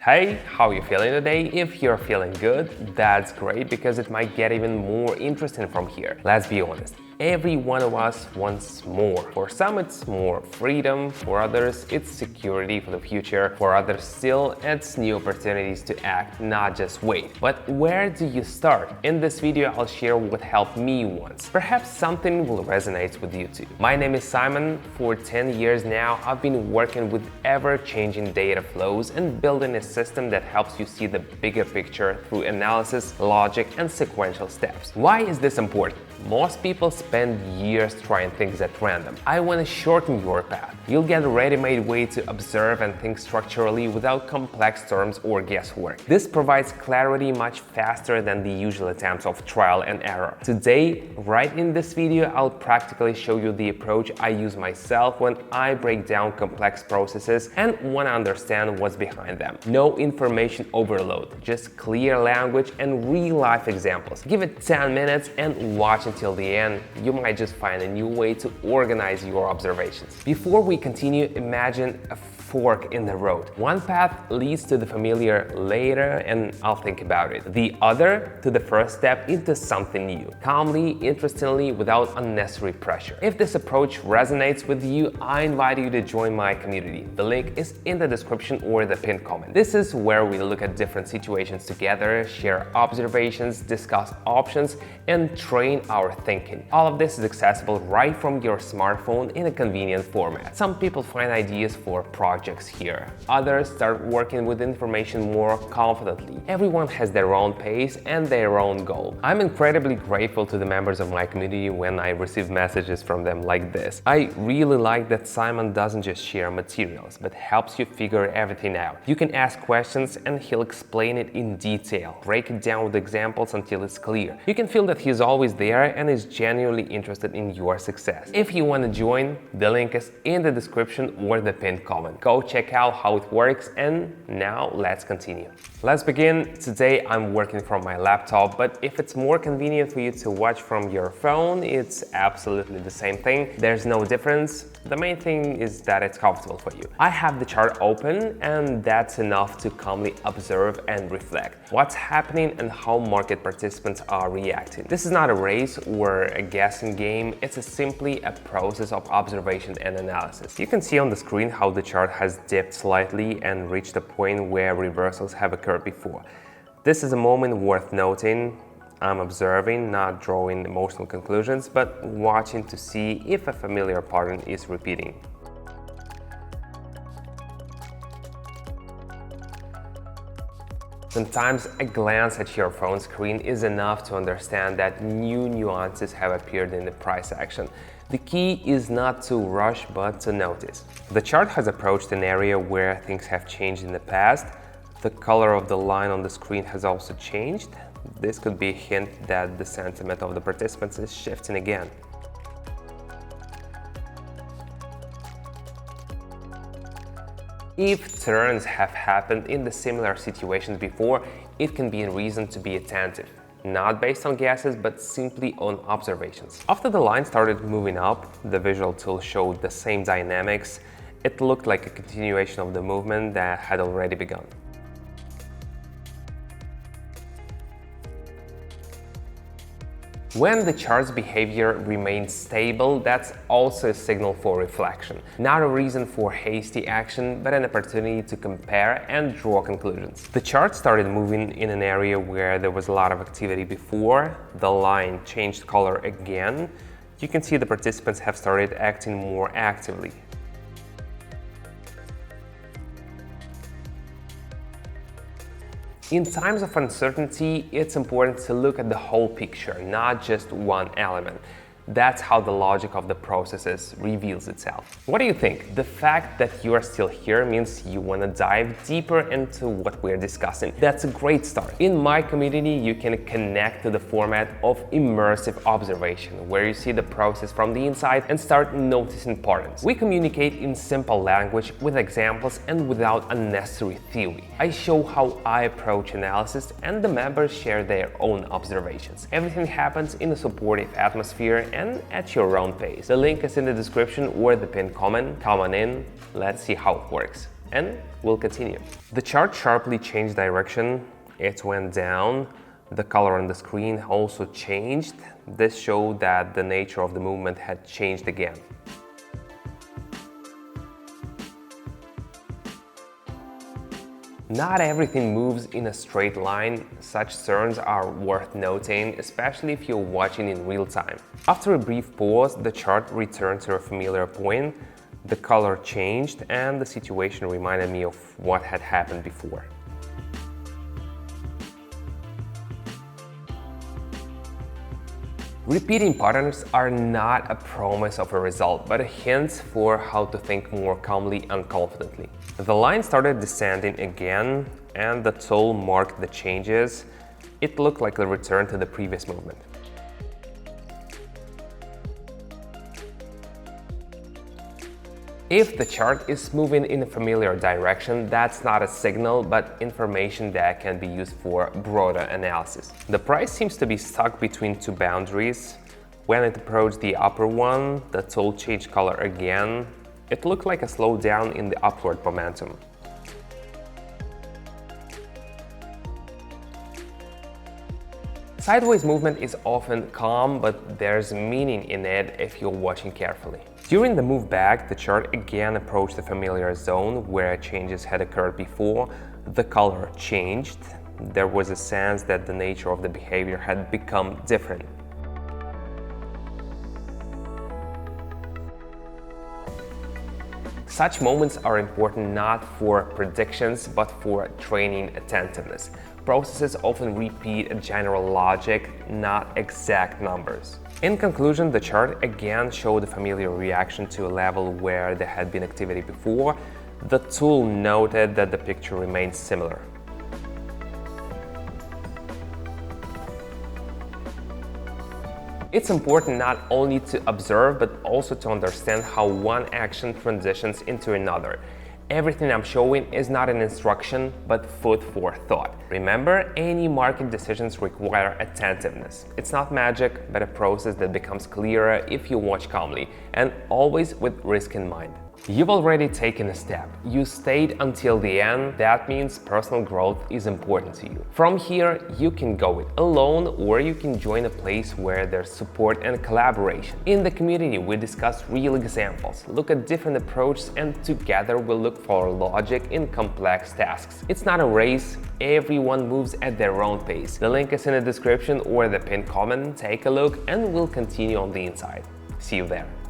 Hey, how you feeling today? If you're feeling good, that's great because it might get even more interesting from here. Let's be honest. Every one of us wants more. For some it's more freedom, for others it's security for the future, for others still it's new opportunities to act, not just wait. But where do you start? In this video I'll share what helped me once. Perhaps something will resonate with you too. My name is Simon. For 10 years now I've been working with ever-changing data flows and building a system that helps you see the bigger picture through analysis, logic and sequential steps. Why is this important? Most people spend years trying things at random. I want to shorten your path. You'll get a ready-made way to observe and think structurally without complex terms or guesswork. This provides clarity much faster than the usual attempts of trial and error. Today, right in this video, I'll practically show you the approach I use myself when I break down complex processes and want to understand what's behind them. No information overload, just clear language and real-life examples. Give it 10 minutes and watch until the end. You might just find a new way to organize your observations. Before we continue, imagine a fork in the road. One path leads to the familiar later and I'll think about it. The other to the first step into something new. Calmly, interestingly, without unnecessary pressure. If this approach resonates with you, I invite you to join my community. The link is in the description or the pinned comment. This is where we look at different situations together, share observations, discuss options, and train our thinking. All of this is accessible right from your smartphone in a convenient format. Some people find ideas for projects here. Others start working with information more confidently. Everyone has their own pace and their own goal. I'm incredibly grateful to the members of my community when I receive messages from them like this. I really like that Simon doesn't just share materials, but helps you figure everything out. You can ask questions and he'll explain it in detail, break it down with examples until it's clear. You can feel that he's always there and is genuinely interested in your success. If you want to join, the link is in the description or the pinned comment. Go check out how it works, and now let's continue. Let's begin. Today I'm working from my laptop, but if it's more convenient for you to watch from your phone, it's absolutely the same thing. There's no difference. The main thing is that it's comfortable for you. I have the chart open, and that's enough to calmly observe and reflect what's happening and how market participants are reacting. This is not a race or a guessing game. It's simply a process of observation and analysis. You can see on the screen how the chart has dipped slightly and reached a point where reversals have occurred before. This is a moment worth noting. I'm observing, not drawing emotional conclusions, but watching to see if a familiar pattern is repeating. Sometimes a glance at your phone screen is enough to understand that new nuances have appeared in the price action. The key is not to rush, but to notice. The chart has approached an area where things have changed in the past. The color of the line on the screen has also changed. This could be a hint that the sentiment of the participants is shifting again. If turns have happened in the similar situations before, it can be a reason to be attentive. Not based on guesses, but simply on observations. After the line started moving up, the visual tool showed the same dynamics. It looked like a continuation of the movement that had already begun. When the chart's behavior remains stable, that's also a signal for reflection. Not a reason for hasty action, but an opportunity to compare and draw conclusions. The chart started moving in an area where there was a lot of activity before. The line changed color again. You can see the participants have started acting more actively. In times of uncertainty, it's important to look at the whole picture, not just one element. That's how the logic of the processes reveals itself. What do you think? The fact that you are still here means you want to dive deeper into what we're discussing. That's a great start. In my community, you can connect to the format of immersive observation, where you see the process from the inside and start noticing patterns. We communicate in simple language with examples and without unnecessary theory. I show how I approach analysis and the members share their own observations. Everything happens in a supportive atmosphere and at your own pace. The link is in the description or the pinned comment. Come on in, let's see how it works. And we'll continue. The chart sharply changed direction. It went down. The color on the screen also changed. This showed that the nature of the movement had changed again. Not everything moves in a straight line. Such turns are worth noting, especially if you're watching in real time. After a brief pause, the chart returned to a familiar point. The color changed and the situation reminded me of what had happened before. Repeating patterns are not a promise of a result, but a hint for how to think more calmly and confidently. The line started descending again, and the tool marked the changes. It looked like a return to the previous movement. If the chart is moving in a familiar direction, that's not a signal, but information that can be used for broader analysis. The price seems to be stuck between two boundaries. When it approached the upper one, the tool changed color again. It looked like a slowdown in the upward momentum. Sideways movement is often calm, but there's meaning in it if you're watching carefully. During the move back, the chart again approached the familiar zone where changes had occurred before. The color changed. There was a sense that the nature of the behavior had become different. Such moments are important not for predictions, but for training attentiveness. Processes often repeat a general logic, not exact numbers. In conclusion, the chart again showed a familiar reaction to a level where there had been activity before. The tool noted that the picture remains similar. It's important not only to observe, but also to understand how one action transitions into another. Everything I'm showing is not an instruction, but food for thought. Remember, any market decisions require attentiveness. It's not magic, but a process that becomes clearer if you watch calmly, and always with risk in mind. You've already taken a step. You stayed until the end. That means personal growth is important to you. From here, you can go it alone, or you can join a place where there's support and collaboration. In the community, we discuss real examples, look at different approaches, and together we'll look for logic in complex tasks. It's not a race. Everyone moves at their own pace. The link is in the description or the pinned comment. Take a look and we'll continue on the inside. See you there.